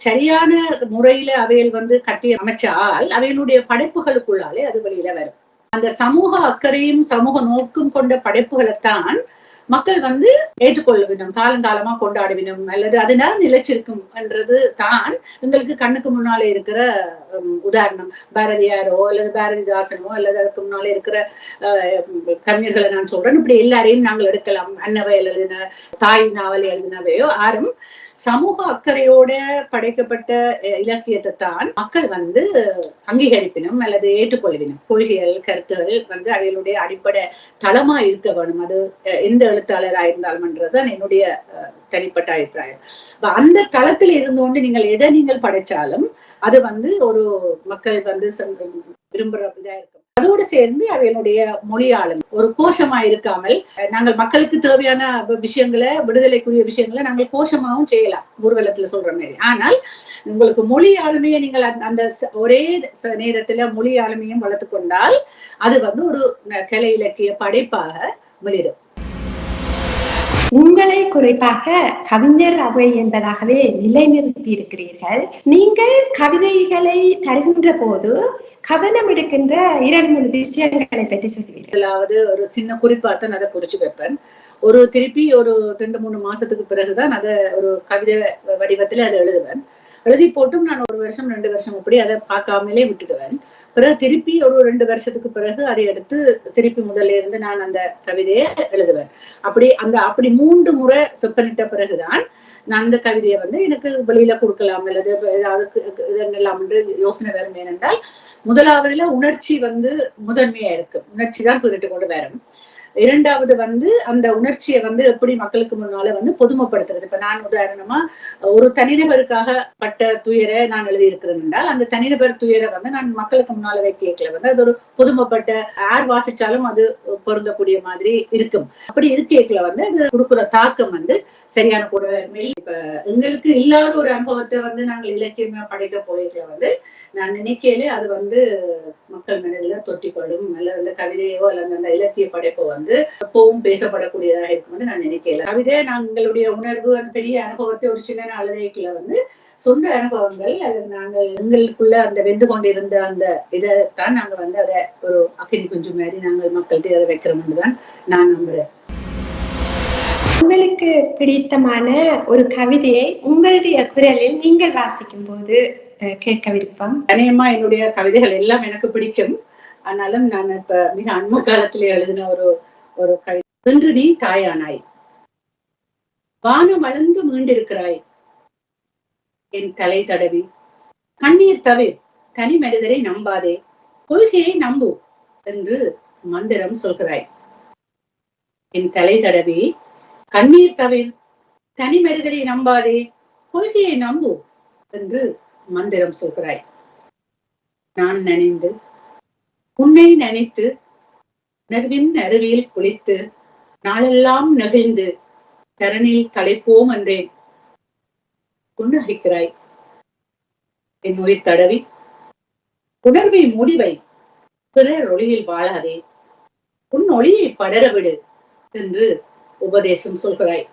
சரியான முறையில அவையில் கட்டி அமைச்சால் அவைகளுடைய படைப்புகளுக்குள்ளாலே அது வெளியில வரும். அந்த சமூக அக்கறையும் சமூக நோக்கும் கொண்ட படைப்புகளைத்தான் மக்கள் ஏற்றுக்கொள்ளவினும், காலங்காலமா கொண்டாடுவினும், அல்லது அதனால நிலைச்சிருக்கும் என்றது தான் எங்களுக்கு கண்ணுக்கு முன்னாலே இருக்கிற உதாரணம். பாரதியாரோ அல்லது பாரதிதாசனோ அல்லது அதுக்கு முன்னாலே இருக்கிற கவிஞர்களை நான் சொல்றேன். இப்படி எல்லாரையும் நாங்கள் எடுக்கலாம். அன்னவையல் எழுதின, தாய் நாவல் எழுதினவையோ ஆறும் சமூக அக்கறையோட படைக்கப்பட்ட இலக்கியத்தை தான் மக்கள் அங்கீகரிப்பினும் அல்லது ஏற்றுக்கொள்வினும். கொள்கைகள், கருத்துகள் அவைகளுடைய அடிப்படை தளமா இருக்க வேணும். அது எந்த எழுத்தாளராக இருந்தாலும் என்றதுதான் என்னுடைய தனிப்பட்ட அபிப்பிராயம். அந்த தளத்தில் இருந்து நீங்கள் எதை நீங்கள் படைச்சாலும் அது ஒரு மக்கள் விரும்புற இதா இருக்கும். அதோடு சேர்ந்து அவைகளுடைய மொழியாளும் ஒரு கோஷமா இருக்காமல், நாங்கள் மக்களுக்கு தேவையான விஷயங்களை, விடுதலைக்குரிய விஷயங்களை நாங்கள் கோஷமாவும் செய்யலாம், ஊர்வலத்துல சொல்ற மாதிரி. ஆனால் உங்களுக்கு மொழி ஆளுமையை நீங்கள் அந்த ஒரே நேரத்துல மொழி ஆளுமையும் வளர்த்து கொண்டால் அது ஒரு கலை இலக்கிய படைப்பாக வெளியிடும். உங்களை குறிப்பாக கவிஞர் அவை என்பதாகவே நிலைநிறுத்தி இருக்கிறீர்கள். நீங்கள் கவிதைகளை தருகின்ற போது கவனம் எடுக்கின்ற 2-3 விஷயங்களை பற்றி சொல்லுவீர்கள். அதாவது ஒரு சின்ன குறிப்பாத்தான் அதை குறிச்சு வைப்பேன். திருப்பி ஒரு 2-3 மாசத்துக்கு பிறகுதான் அதை ஒரு கவிதை வடிவத்துல அதை எழுதுவேன். எழுதி போட்டும் நான் 1 வருஷம் 2 வருஷம் அப்படி அதை பார்க்காமலே விட்டுடுவேன். பிறகு திருப்பி ஒரு 2 வருஷத்துக்கு பிறகு அதை எடுத்து திருப்பி முதல்ல இருந்து நான் அந்த கவிதையை எழுதுவேன். அப்படி 3 முறை செப்பனிட்ட பிறகுதான் நான் அந்த கவிதையை எனக்கு வெளியில கொடுக்கலாம் அல்லது ஏதாவது இதெல்லாம் என்று யோசனை வரும். ஏனென்றால் முதலாவதுல உணர்ச்சி முதன்மையா இருக்கு. உணர்ச்சி தான் குறிட்டு கொண்டு வரும். இரண்டாவது அந்த உணர்ச்சியை எப்படி மக்களுக்கு முன்னால பொதுமைப்படுத்துறது. இப்ப நான் உதாரணமா ஒரு தனிநபருக்காக பட்ட துயரை நான் எழுதி இருக்கிறேன் என்றால் அந்த தனிநபர் துயரை நான் மக்களுக்கு முன்னால வைக்கல அது ஒரு பொதுமைப்பட்ட யார் வாசிச்சாலும் அது பொருந்தக்கூடிய மாதிரி இருக்கும். அப்படி இருக்கேக்கல அது கொடுக்குற தாக்கம் சரியான கூட. இப்ப எங்களுக்கு இல்லாத ஒரு அனுபவத்தை நாங்கள் இலக்கியமா படைக்க போயிருக்கல நான் நினைக்கலே அது மக்கள் மனதில தொட்டிக்கொள்ளும் அல்லது அந்த கவிதையோ அல்லது அந்த இலக்கிய படைப்போ எப்பவும் பேசப்படக்கூடியதாக இருக்கும் நான் நினைக்கல. கவிதை நாங்களுடைய உணர்வு, அந்த பெரிய அனுபவத்தை ஒரு சின்ன அழுதைக்குள்ள சொந்த அனுபவங்கள் அல்லது நாங்கள் எங்களுக்குள்ள அந்த வெந்து கொண்டிருந்த அந்த இதைத்தான் நாங்க அதை ஒரு அக்கினி குஞ்சு மாதிரி நாங்கள் மக்கள்கிட்ட அதை வைக்கிறோம்னு தான் நான் நம்புறேன். உங்களுக்கு பிடித்தமான ஒரு கவிதையை உங்களுடைய குரலில் நீங்கள் வாசிக்கும் போது கேட்க விருப்பம்? அநேகமா என்னுடைய கவிதைகள் எல்லாம் எனக்கு பிடிக்கும். ஆனாலும் நான் இப்ப மிக அண்மை காலத்திலே எழுதின ஒரு கவிதை. இன்று நீ தாயானாய், வானம் வளர்ந்து மீண்டிருக்கிறாய், என் தலை தடவி கண்ணீர் தவிர தனி மனிதரை நம்பாதே, கொள்கையை நம்பு என்று மந்திரம் சொல்கிறாய். என் தலை தடவி கண்ணீர் தவிர, தனி மனிதரை நம்பாதே, கொள்கையை நம்பு என்று மந்திரம் சொல்கிறாய். நான் நனைந்து உன்னை நினைத்து உணர்வின் அருவியில் குளித்து நாளெல்லாம் நெகிழ்ந்து தரணியில் களைப்போம் என்றேன். புன்னகைக்கிறாய். என் உயிர் தடவி உணர்வை முடிவை பிறர் ஒளியில் வாழாதே, உன் ஒளியை படர விடு என்று உபதேசம் சொல்கிறாய்.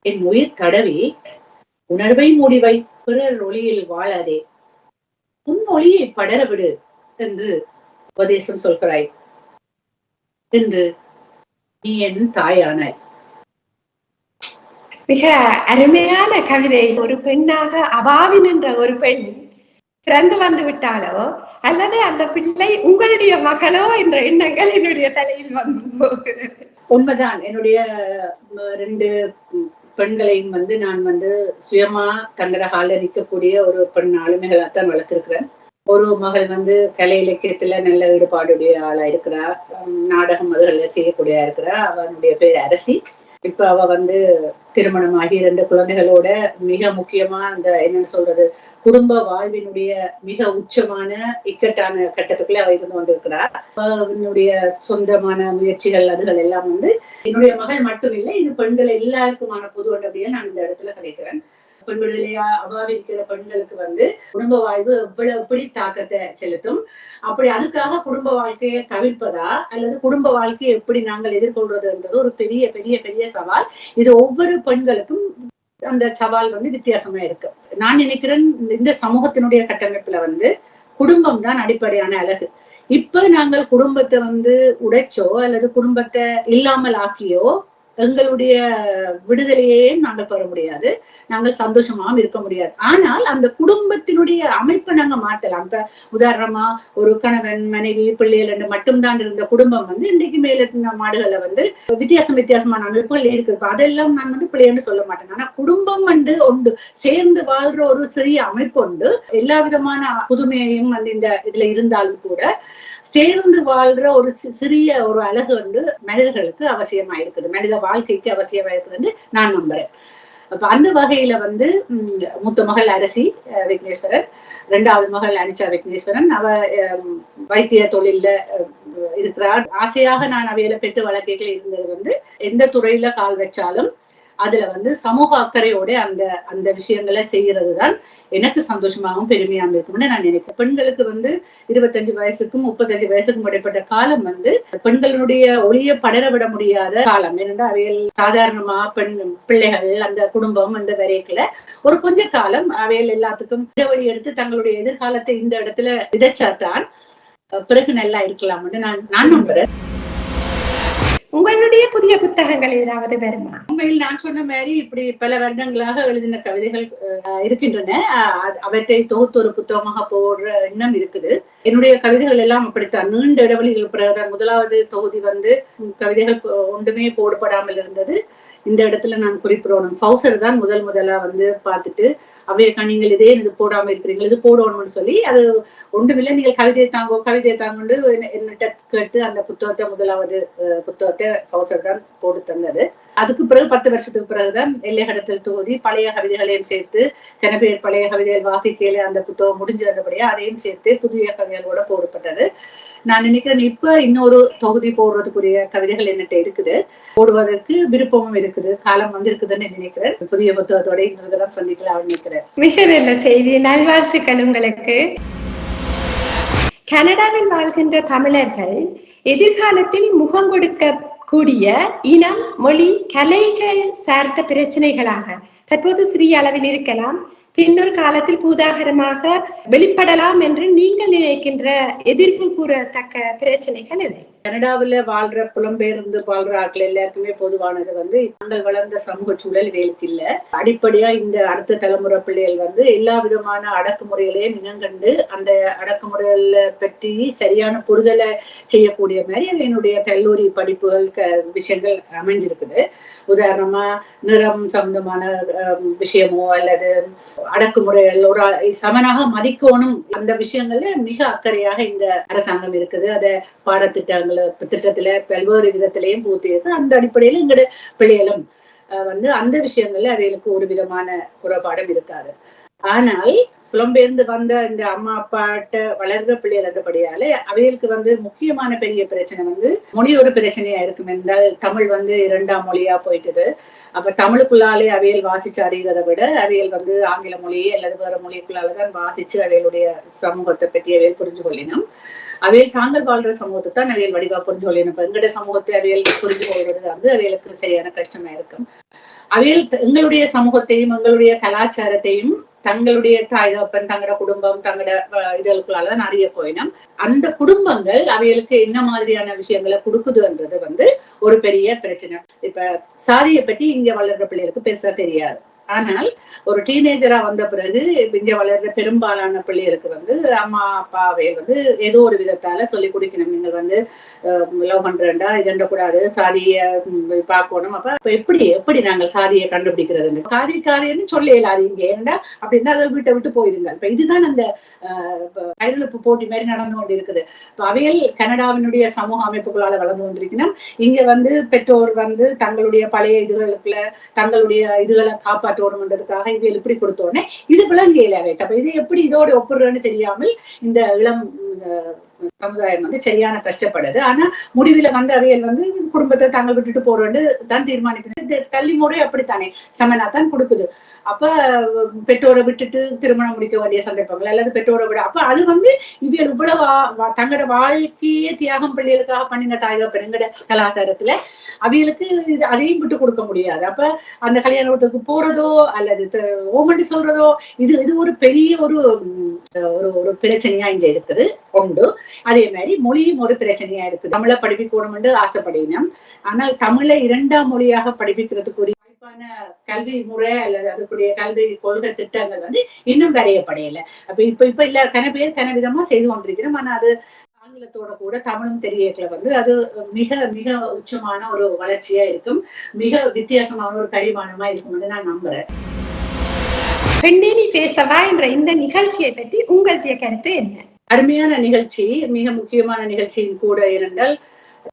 என் உயிர் தடவி உணர்வை முடிவை பிறர் ஒளியில் வாழாதே, உன் ஒளியை படர விடு என்று உபதேசம் சொல்கிறாய் என்று நீ என் தாயானாய். மிக அருமையான கவிதை. ஒரு பெண்ணாக அவாவி நின்ற ஒரு பெண் பிறந்து வந்து விட்டாலோ அல்லது அந்த பிள்ளை உங்களுடைய மகளோ என்ற எண்ணங்கள் என்னுடைய தலையில் வந்து போகிறது. உண்மைதான். என்னுடைய 2 பெண்களையும் நான் சுயமா தங்கட கால நிற்கக்கூடிய ஒரு பெண் ஆளுமைகளாத்தான் வளர்த்திருக்கிறேன். ஒரு மகள் கலை இலக்கியத்துல நல்ல ஈடுபாடுடைய ஆளா இருக்கிறா, நாடகம் அதுகளை செய்யக்கூடிய இருக்கிறா. அவனுடைய பேர் அரசி. இப்ப அவ திருமணமாகி 2 குழந்தைகளோட மிக முக்கியமா அந்த என்னன்னு சொல்றது குடும்ப வாழ்வினுடைய மிக உச்சமான இக்கட்டான கட்டத்துக்குள்ள அவ இருந்து கொண்டிருக்கிறார். அவனுடைய சொந்தமான முயற்சிகள் அதுகள் எல்லாம் என்னுடைய மகள் மட்டும் இல்லை, இது பெண்கள் எல்லாருக்குமான பொது அப்படியே நான் இந்த இடத்துல கிடைக்கிறேன். பெண் விடுதலையா அபாவிக்கிற பெண்களுக்கு குடும்ப வாழ்வு எப்படி தாக்கத்தை செலுத்தும், அப்படி அதுக்காக குடும்ப வாழ்க்கையை தவிர்ப்பதா அல்லது குடும்ப வாழ்க்கையை எப்படி நாங்கள் எதிர்கொள்றதுன்றது ஒரு பெரிய பெரிய பெரிய சவால். இது ஒவ்வொரு பெண்களுக்கும் அந்த சவால் வித்தியாசமா இருக்கு. நான் நினைக்கிறேன் இந்த சமூகத்தினுடைய கட்டமைப்புல குடும்பம் தான் அடிப்படையான அழகு. இப்ப நாங்கள் குடும்பத்தை உடைச்சோ அல்லது குடும்பத்தை இல்லாமல் ஆக்கியோ எங்களுடைய விடுதலையே நாங்கள் பெற முடியாது, நாங்கள் சந்தோஷமாவும் இருக்க முடியாது. ஆனால் அந்த குடும்பத்தினுடைய அமைப்பை நாங்க மாற்றலாம். இப்ப உதாரணமா ஒரு கணவன் மனைவி பிள்ளைகள் என்று மட்டும்தான் இருந்த குடும்பம் இன்றைக்கு மேல மாடுகள்ல வித்தியாசமான அமைப்புகள் இருக்கு. அதெல்லாம் நான் பிள்ளைன்னு சொல்ல மாட்டேன். ஆனா குடும்பம் ஒன்று சேர்ந்து வாழ்ற ஒரு சிறிய அமைப்பு உண்டு. எல்லா விதமான புதுமையையும் இந்த இதுல இருந்தாலும் கூட சேர்ந்து வாழ்ற ஒரு சிறிய ஒரு அழகு மனிதர்களுக்கு அவசியமா இருக்குது, மனித வாழ்க்கைக்கு அவசியமா இருக்குதுன்னு நான் நம்புறேன். அப்ப அந்த வகையில மூத்த மகள் அரசி விக்னேஸ்வரன், 2வது மகள் அனிச்சா விக்னேஸ்வரன். அவ வைத்திய தொழில்ல இருக்கிறார். ஆசையாக நான் அவையில பெற்று வழக்கைகள் இருந்தது எந்த துறையில கால் வச்சாலும் அதுல சமூக அக்கறையோட அந்த அந்த விஷயங்களை செய்யறதுதான் எனக்கு சந்தோஷமாகவும் பெருமையாகவும் இருக்கும்னு நான் நினைக்கிறேன். பெண்களுக்கு 25 வயசுக்கும் 35 வயசுக்கும் இடைப்பட்ட காலம் பெண்களுடைய ஒளிய படர விட முடியாத காலம். ஏனென்றால் அவைகள் சாதாரணமா பிள்ளைகள் அந்த குடும்பம் அந்த வரைக்குல ஒரு கொஞ்ச காலம் அவைகள் எல்லாத்துக்கும் இடவழி எடுத்து தங்களுடைய எதிர்காலத்தை இந்த இடத்துல விதைச்சாத்தான் பிறகு நல்லா இருக்கலாம்னு நான் நம்புறேன். உங்களுடைய புதிய புத்தகங்கள் ஏதாவது வருமா? உண்மையில் நான் சொன்ன மாதிரி இப்படி பல வருடங்களாக எழுதின கவிதைகள் இருக்கின்றன. அவற்றை தொகுத்து ஒரு புத்தகமாக போடுற எண்ணம் இருக்குது. என்னுடைய கவிதைகள் எல்லாம் அப்படித்தான் நீண்ட இடைவெளிகள் பிறகுதான். 1வது தொகுதி கவிதைகள் ஒன்றுமே போடப்படாமல் இருந்தது. இந்த இடத்துல நான் குறிப்பிடணும், ஃபவுசர் தான் முதலா பார்த்துட்டு அவையக்கா நீங்கள் இதே இது போடாம இருக்கிறீங்க, இது போடணும்னு சொல்லி அது ஒன்றுமில்லை நீங்கள் கவிதையை தாங்கன்னு என்னிட்ட கேட்டு அந்த புத்தகத்தை 1வது புத்தகத்தை ஃபவுசர் தான் போட்டு தந்தது. அதுக்கு பிறகு 10 வருஷத்துக்கு பிறகுதான் எல்லைகடத்தல் தொகுதி பழைய கவிதைகளையும் சேர்த்து கனபேர் பழைய கவிதைகள் வாசிக்கையில அந்த புத்தகம் முடிஞ்சபடியா அதையும் சேர்த்து புதிய கவிதைகளோட போடப்பட்டது. நான் நினைக்கிறேன் இப்ப இன்னொரு தொகுதி போடுறதுக்குரிய கவிதைகள் என்னட்ட இருக்குது, போடுவதற்கு விருப்பமும் இருக்குது, காலம் இருக்குதுன்னு நினைக்கிறேன். புதிய புத்தகத்தோட இன்னொரு தடவை சந்திக்கலாம் நினைக்கிறேன். மிக நல்ல செய்தி, நல்வாழ்த்துக்கள் உங்களுக்கு. கனடாவில் வாழ்கின்ற தமிழர்கள் எதிர்காலத்தில் முகம் கொடுக்க கூடிய இனம், மொழி, கலைகள் சார்ந்த பிரச்சனைகளாக தற்போது சிறிய அளவில் இருக்கலாம், பின்னொரு காலத்தில் பூதாகரமாக வெளிப்படலாம் என்று நீங்கள் நினைக்கின்ற எதிர்ப்பு கூறத்தக்க பிரச்சனைகள் எவை? கனடாவில வாழ்ற புலம்பெயர்ந்து வாழ்ற ஆட்கள் எல்லாருக்குமே பொதுவானது வந்து நாங்கள் வளர்ந்த சமூக சூழல் இவைகளுக்கு இல்ல. அடிப்படையா இந்த அடுத்த தலைமுறை பிள்ளைகள் வந்து எல்லா விதமான அடக்குமுறைகளையும் இனங்கண்டு அந்த அடக்குமுறைகளை பற்றி சரியான புரிதலை செய்யக்கூடிய மாதிரி என்னுடைய கல்லூரி படிப்புகள் விஷயங்கள் அமைஞ்சிருக்குது. உதாரணமா நிறம் சம்பந்தமான விஷயமோ அல்லது அடக்குமுறைகள் ஒரு சமனாக மதிக்கணும் அந்த விஷயங்கள்ல மிக அக்கறையாக இந்த அரசாங்கம் இருக்குது. அதை திட்டத்துல பல்வேறு விதத்திலையும் பூர்த்தி இருக்கு. அந்த அடிப்படையில எங்கட பிள்ளைகளும் வந்து அந்த விஷயங்கள்ல அவைகளுக்கு ஒரு விதமான குறைபாடும் இருக்காது. ஆனால் புலம்பெயர்ந்து வந்த இந்த அம்மா அப்பாட்ட வளர்ற பிள்ளைகள் என்றபடியால அவைகளுக்கு வந்து முக்கியமான பெரிய பிரச்சனை வந்து மொழி ஒரு பிரச்சனையா இருக்கும் என்றால் தமிழ் வந்து 2ஆம் மொழியா போயிட்டது. அப்ப தமிழுக்குள்ளாலே அவையல் வாசிச்சு அறிகிறதை விட அவையல் வந்து ஆங்கில மொழியே அல்லது வேற மொழிக்குள்ளாலதான் வாசிச்சு அவைகளுடைய சமூகத்தை பற்றி அவையல் புரிஞ்சு கொள்ளினோம். அவையல் தாங்கள் வாழ்ற சமூகத்தை தான் அவையல் வடிவா புரிஞ்சு கொள்ளினோம். இப்ப எங்களுடைய சமூகத்தை அவையல் புரிஞ்சு கொள்வது வந்து அவைகளுக்கு சரியான கஷ்டமா இருக்கும். அவையல் எங்களுடைய சமூகத்தையும் எங்களுடைய கலாச்சாரத்தையும் தங்களுடைய தாய் தகப்பன் தங்களோட குடும்பம் தங்களோட இதழ்களாலதான் அறிய போயினோம். அந்த குடும்பங்கள் அவைகளுக்கு என்ன மாதிரியான விஷயங்களை கொடுக்குதுன்றது வந்து ஒரு பெரிய பிரச்சனை. இப்ப சாதியை பற்றி இங்க வளர்ற பிள்ளைகளுக்கு பெருசா தெரியாது. ஆனால் ஒரு டீனேஜரா வந்த பிறகு இங்க வளர்ற பெரும்பாலான பிள்ளைகளுக்கு வந்து அம்மா அப்பாவை வந்து ஏதோ ஒரு விதத்தால சொல்லி கொடுக்கணும். நீங்கள் வந்து லவ் பண்றேன்டா இதண்ட கூடாது, சாதிய பார்க்கணும். அப்ப எப்படி நாங்கள் சாதியை கண்டுபிடிக்கிறது? காரியன்னு சொல்ல இயலாதீங்க ஏன்டா அப்படின்னா அதை வீட்டை விட்டு போயிருங்க. இப்ப இதுதான் அந்த கையெழுப்பு போட்டி மாதிரி நடந்து கொண்டு இருக்குது. இப்ப அவைகள் கனடாவினுடைய சமூக அமைப்புகளால வளர்ந்து கொண்டிருக்கணும். இங்க வந்து பெற்றோர் வந்து தங்களுடைய பழைய இதுகளுக்குள்ள தங்களுடைய இதுகளை காப்பாற்றணும்ன்றதுக்காக இவைகள் இப்படி கொடுத்தோடனே இது விளங்கியல. அப்ப இது எப்படி இதோட ஒப்புறன்னு தெரியாமல் இந்த இளம் சமுதாயம் வந்து சரியான கஷ்டப்படுது. ஆனா முடிவுல வந்து அவையல் வந்து குடும்பத்தை தாங்கள் விட்டுட்டு போறோன்னு தான் தீர்மானிக்கிறது. கல்வி முறை அப்படித்தானே சமனா தான் கொடுக்குது. அப்ப பெற்றோரை விட்டுட்டு திருமணம் முடிக்க வேண்டிய சந்தர்ப்பங்கள் அல்லது பெற்றோரை விட அப்ப அது வந்து இவையல் இவ்வளவு தங்களோட வாழ்க்கையே தியாகம் பிள்ளைகளுக்காக பண்ணின தாயக பெண்களோட கலாச்சாரத்துல அவைகளுக்கு அதையும் விட்டு கொடுக்க முடியாது. அப்ப அந்த கல்யாண வீட்டுக்கு போறதோ அல்லது ஓமண்டி சொல்றதோ இது ஒரு பெரிய ஒரு பிரச்சனையா இங்க இருக்குது உண்டு. அதே மாதிரி மொழியும் ஒரு பிரச்சனையா இருக்கு. தமிழை படிப்பிக்கணும் என்று ஆசைப்படினோம். ஆனால் தமிழை 2ஆம் மொழியாக படிப்பிக்கிறதுக்குரிய கல்வி முறை அல்லது அதுக்குரிய கல்வி கொள்கை திட்டங்கள் வந்து இன்னும் வரையப்படையல. அப்ப இப்ப இல்ல கன விதமா செய்து கொண்டிருக்கிறோம். ஆனா அது ஆங்கிலத்தோட கூட தமிழும் தெரியல வந்து அது மிக மிக உச்சமான ஒரு வளர்ச்சியா இருக்கும். மிக வித்தியாசமான ஒரு பரிமாணமா இருக்கும்னு நான் நம்புறேன். பெண்ணே நீ பேசவா என்ற இந்த நிகழ்ச்சியை பற்றி உங்களுடைய கருத்து என்ன? அருமையான நிகழ்ச்சி, மிக முக்கியமான நிகழ்ச்சியின் கூட இருந்தால்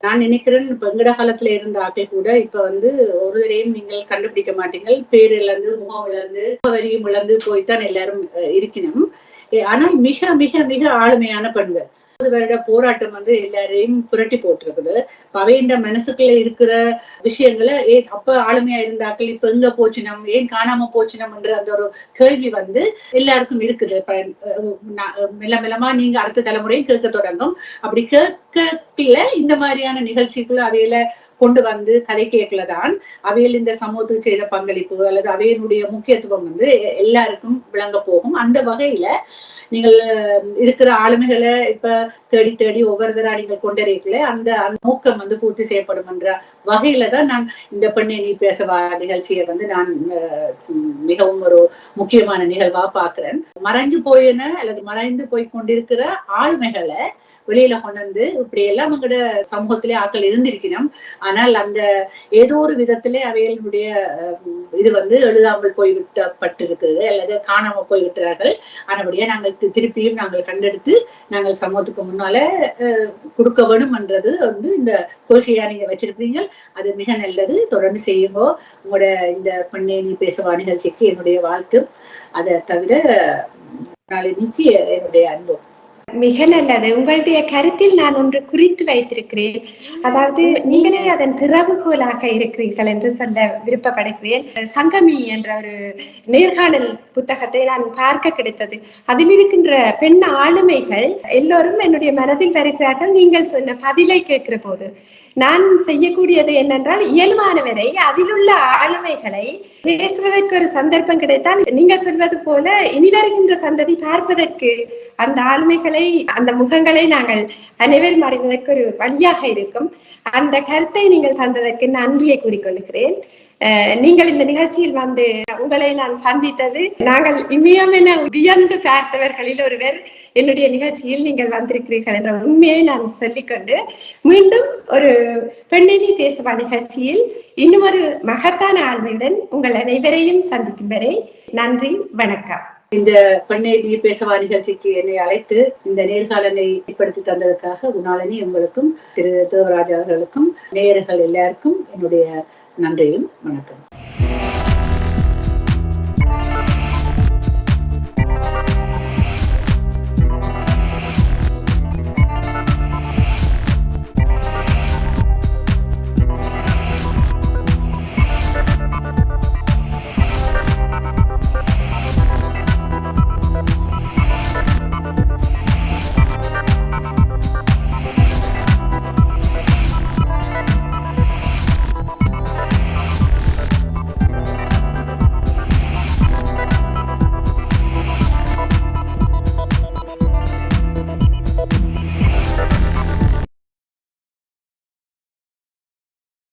நான் நினைக்கிறேன் இப்ப எங்கட காலத்துல இருந்த ஆட்கள் கூட இப்ப வந்து ஒரு தடையும் நீங்கள் கண்டுபிடிக்க மாட்டீங்கள். பேர் இழந்து முகம் இழந்து வரியும் இழந்து போய்தான் எல்லாரும் இருக்கணும். ஆனால் மிக மிக மிக ஆளுமையான பெண்கள். 30 வருட போராட்டம் வந்து எல்லாரையும் புரட்டி போட்டிருக்குது. அவையின் மனசுக்குள்ள இருக்கிற விஷயங்களை அப்ப ஆளுமையா இருந்தாக்கள் இப்ப எங்க போச்சுனம் ஏன் காணாம போச்சுனம்ன்ற அந்த ஒரு கேள்வி வந்து எல்லாருக்கும் இருக்குது. மெல்லமா நீங்க அடுத்த தலைமுறையும் கேட்க தொடங்கும். அப்படி கேட்கல இந்த மாதிரியான நிகழ்ச்சிக்குள்ள அவையில கொண்டு வந்து கதை கேட்கலதான் அவையில் இந்த சமூகத்துக்கு செய்த பங்களிப்பு அல்லது அவையினுடைய முக்கியத்துவம் வந்து எல்லாருக்கும் விளங்க போகும். அந்த வகையில நீங்கள் இருக்கிற ஆளுமைகளை இப்ப தேடி தேடி ஒவ்வொரு தடவை நீங்கள் கொண்டறியல அந்த நோக்கம் வந்து பூர்த்தி செய்யப்படும் என்ற வகையில தான் நான் இந்த பெண்ணை நீ பேசவா நிகழ்ச்சியை வந்து நான் மிகவும் ஒரு முக்கியமான நிகழ்வா பாக்குறேன். மறைஞ்சு போயின அல்லது மறைந்து போய் கொண்டிருக்கிற ஆளுமைகளை வெளியில கொண்டு வந்து இப்படி எல்லாம் அவங்களோட சமூகத்திலே ஆட்கள் இருந்திருக்கணும். ஆனால் அந்த ஏதோ ஒரு விதத்திலே அவைகளுடைய இது வந்து எழுதாமல் போய்விட்டப்பட்டிருக்கிறது அல்லது காணாம போய்விட்டார்கள். ஆனபடியா நாங்கள் திருப்பியும் நாங்கள் கண்டெடுத்து நாங்கள் சமூகத்துக்கு முன்னால கொடுக்க வேணும் என்றது வந்து இந்த கொள்கையா நீங்க வச்சிருக்கீங்க. அது மிக நல்லது. தொடர்ந்து செய்யுங்கோ. உங்களோட இந்த பெண்ணே நீ பேசவா நிகழ்ச்சிக்கு என்னுடைய வாழ்த்து. அதை தவிர நாளைக்கு என்னுடைய அன்பு. மிக நல்லது. உங்களுடைய கருத்தில் நான் ஒன்று குறித்து வைத்திருக்கிறேன். அதாவது நீங்களே அதன் திறவுகோலாக இருக்கிறீர்கள் என்று சொல்ல விருப்பப்படுகிறேன். சங்கமி என்ற ஒரு நேர்காணல் புத்தகத்தை நான் பார்க்க கிடைத்தது. அதில் இருக்கின்ற பெண் ஆளுமைகள் எல்லோரும் என்னுடைய மனதில் வருகிறார்கள். நீங்கள் சொன்ன பதிலை கேட்கிற போது நான் செய்யக்கூடியது என்னென்றால் இயல்பானவரை அதிலுள்ள ஆளுமைகளை பேசுவதற்கு ஒரு சந்தர்ப்பம் கிடைத்தால் நீங்கள் சொல்வது போல இனி வருகின்ற சந்ததி பார்ப்பதற்கு அந்த ஆளுமைகளை, அந்த முகங்களை நாங்கள் அனைவரும் அறிவதற்கு ஒரு வழியாக இருக்கும். அந்த கருத்தை நீங்கள் தந்ததற்கு நன்றியை கூறிக்கொள்கிறேன். நீங்கள் இந்த நிகழ்ச்சியில் வந்து உங்களை நான் சந்தித்தது, நாங்கள் இமயமென வியந்து பார்த்தவர்களில் ஒருவர் என்னுடைய நிகழ்ச்சியில் நீங்கள் வந்திருக்கிறீர்கள் என்ற உண்மையை நான் சொல்லிக்கொண்டு, மீண்டும் ஒரு பெண்ணினி பேசுவா நிகழ்ச்சியில் இன்னும் ஒரு மகத்தான ஆளுமையுடன் உங்கள் அனைவரையும் சந்திக்கும் வரை நன்றி, வணக்கம். இந்த பெண்ணேடி பேசவா நிகழ்ச்சிக்கு என்னை அழைத்து இந்த நேர்காணலை ஏற்படுத்தி தந்ததற்காக குணாலினி உங்களுக்கும் திரு தேவராஜ் அவர்களுக்கும் நேயர்கள் எல்லாருக்கும் என்னுடைய நன்றியும் வணக்கம்.